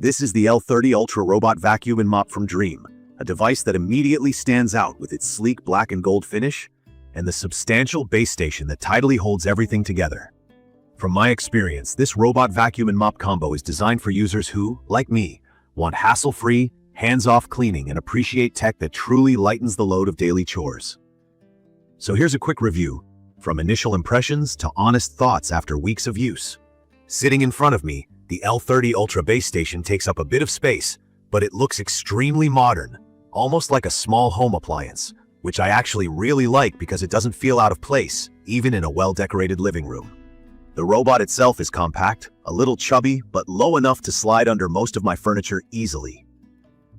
This is the L30 Ultra robot vacuum and mop from Dreame, a device that immediately stands out with its sleek black and gold finish and the substantial base station that tidily holds everything together. From my experience, this robot vacuum and mop combo is designed for users who, like me, want hassle-free, hands-off cleaning and appreciate tech that truly lightens the load of daily chores. So here's a quick review, from initial impressions to honest thoughts after weeks of use. Sitting in front of me, the L30 Ultra base station takes up a bit of space, but it looks extremely modern, almost like a small home appliance, which I actually really like because it doesn't feel out of place, even in a well-decorated living room. The robot itself is compact, a little chubby, but low enough to slide under most of my furniture easily.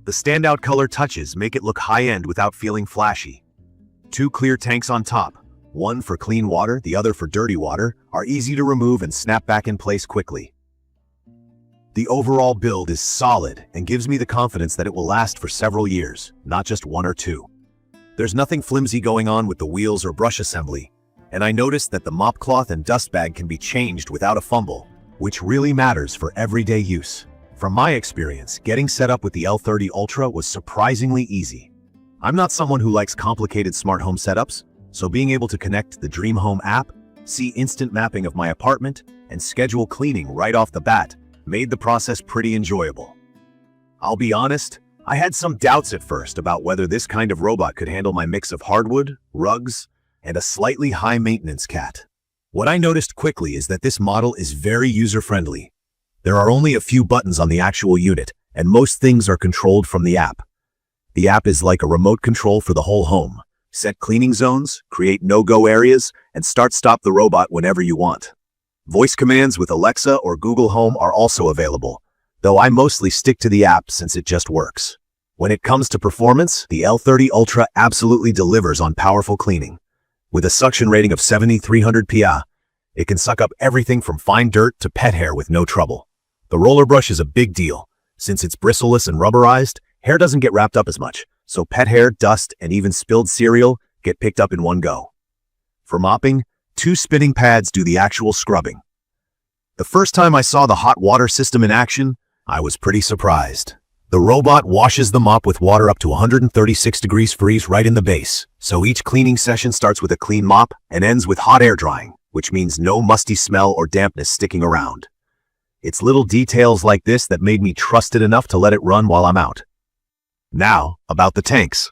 The standout color touches make it look high-end without feeling flashy. Two clear tanks on top, one for clean water, the other for dirty water, are easy to remove and snap back in place quickly. The overall build is solid and gives me the confidence that it will last for several years, not just one or two. There's nothing flimsy going on with the wheels or brush assembly, and I noticed that the mop cloth and dust bag can be changed without a fumble, which really matters for everyday use. From my experience, getting set up with the L30 Ultra was surprisingly easy. I'm not someone who likes complicated smart home setups, so being able to connect the Dreame Home app, see instant mapping of my apartment, and schedule cleaning right off the bat made the process pretty enjoyable. I'll be honest, I had some doubts at first about whether this kind of robot could handle my mix of hardwood, rugs, and a slightly high-maintenance cat. What I noticed quickly is that this model is very user-friendly. There are only a few buttons on the actual unit, and most things are controlled from the app. The app is like a remote control for the whole home. Set cleaning zones, create no-go areas, and start-stop the robot whenever you want. Voice commands with Alexa or Google Home are also available, though I mostly stick to the app since it just works. When it comes to performance, the L30 Ultra absolutely delivers on powerful cleaning. With a suction rating of 7,300 psi, it can suck up everything from fine dirt to pet hair with no trouble. The roller brush is a big deal. Since it's bristleless and rubberized, hair doesn't get wrapped up as much, so pet hair, dust, and even spilled cereal get picked up in one go. For mopping, two spinning pads do the actual scrubbing. The first time I saw the hot water system in action, I was pretty surprised. The robot washes the mop with water up to 136 degrees freeze right in the base, so each cleaning session starts with a clean mop and ends with hot air drying, which means no musty smell or dampness sticking around. It's little details like this that made me trust it enough to let it run while I'm out. Now, about the tanks.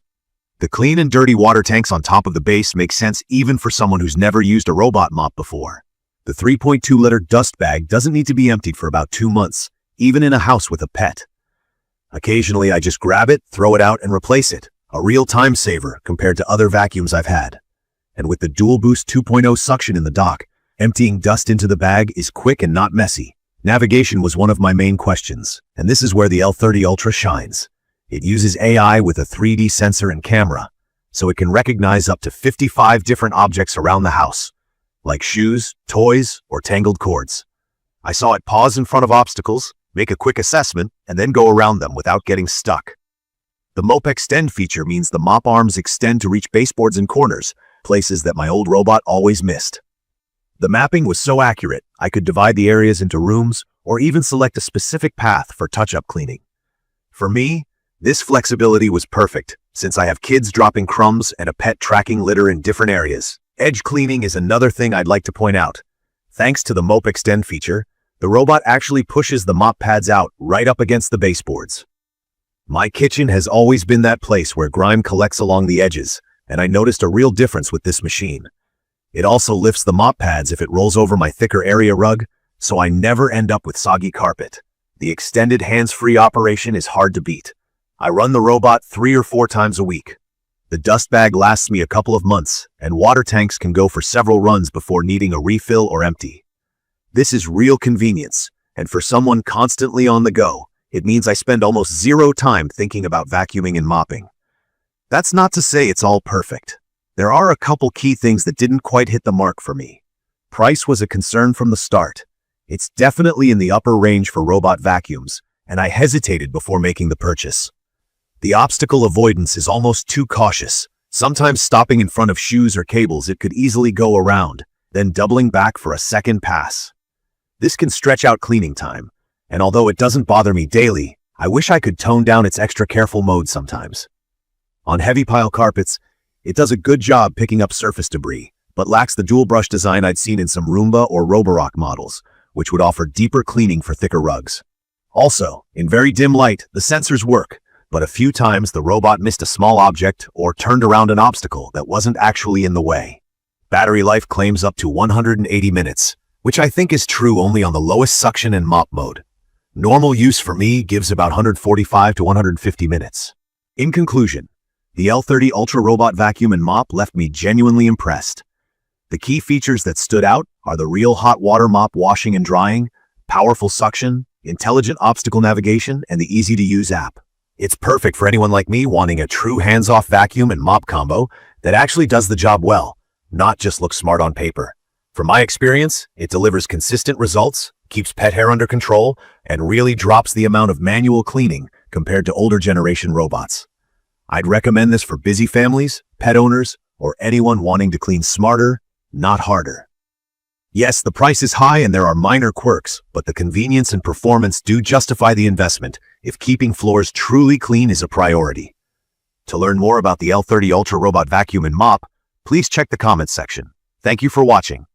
The clean and dirty water tanks on top of the base make sense even for someone who's never used a robot mop before. The 3.2-liter dust bag doesn't need to be emptied for about 2 months, even in a house with a pet. Occasionally, I just grab it, throw it out, and replace it, a real time saver compared to other vacuums I've had. And with the Dual Boost 2.0 suction in the dock, emptying dust into the bag is quick and not messy. Navigation was one of my main questions, and this is where the L30 Ultra shines. It uses AI with a 3D sensor and camera, so it can recognize up to 55 different objects around the house, like shoes, toys, or tangled cords. I saw it pause in front of obstacles, make a quick assessment, and then go around them without getting stuck. The Mop Extend feature means the mop arms extend to reach baseboards and corners, places that my old robot always missed. The mapping was so accurate, I could divide the areas into rooms or even select a specific path for touch-up cleaning. For me, this flexibility was perfect, since I have kids dropping crumbs and a pet tracking litter in different areas. Edge cleaning is another thing I'd like to point out. Thanks to the Mop Extend feature, the robot actually pushes the mop pads out right up against the baseboards. My kitchen has always been that place where grime collects along the edges, and I noticed a real difference with this machine. It also lifts the mop pads if it rolls over my thicker area rug, so I never end up with soggy carpet. The extended hands-free operation is hard to beat. I run the robot 3 or 4 times a week. The dust bag lasts me a couple of months, and water tanks can go for several runs before needing a refill or empty. This is real convenience, and for someone constantly on the go, it means I spend almost zero time thinking about vacuuming and mopping. That's not to say it's all perfect. There are a couple key things that didn't quite hit the mark for me. Price was a concern from the start. It's definitely in the upper range for robot vacuums, and I hesitated before making the purchase. The obstacle avoidance is almost too cautious, sometimes stopping in front of shoes or cables it could easily go around, then doubling back for a second pass. This can stretch out cleaning time, And although it doesn't bother me daily, I wish I could tone down its extra careful mode sometimes. On heavy pile carpets, it does a good job picking up surface debris, but lacks the dual brush design I'd seen in some Roomba or Roborock models, which would offer deeper cleaning for thicker rugs. Also, in very dim light, the sensors work, but a few times the robot missed a small object or turned around an obstacle that wasn't actually in the way. Battery life claims up to 180 minutes, which I think is true only on the lowest suction and mop mode. Normal use for me gives about 145 to 150 minutes. In conclusion, the L30 Ultra Robot Vacuum and Mop left me genuinely impressed. The key features that stood out are the real hot water mop washing and drying, powerful suction, intelligent obstacle navigation, and the easy-to-use app. It's perfect for anyone like me wanting a true hands-off vacuum and mop combo that actually does the job well, not just looks smart on paper. From my experience, it delivers consistent results, keeps pet hair under control, and really drops the amount of manual cleaning compared to older generation robots. I'd recommend this for busy families, pet owners, or anyone wanting to clean smarter, not harder. Yes, the price is high and there are minor quirks, but the convenience and performance do justify the investment if keeping floors truly clean is a priority. To learn more about the L30 Ultra Robot Vacuum and Mop, please check the comments section. Thank you for watching.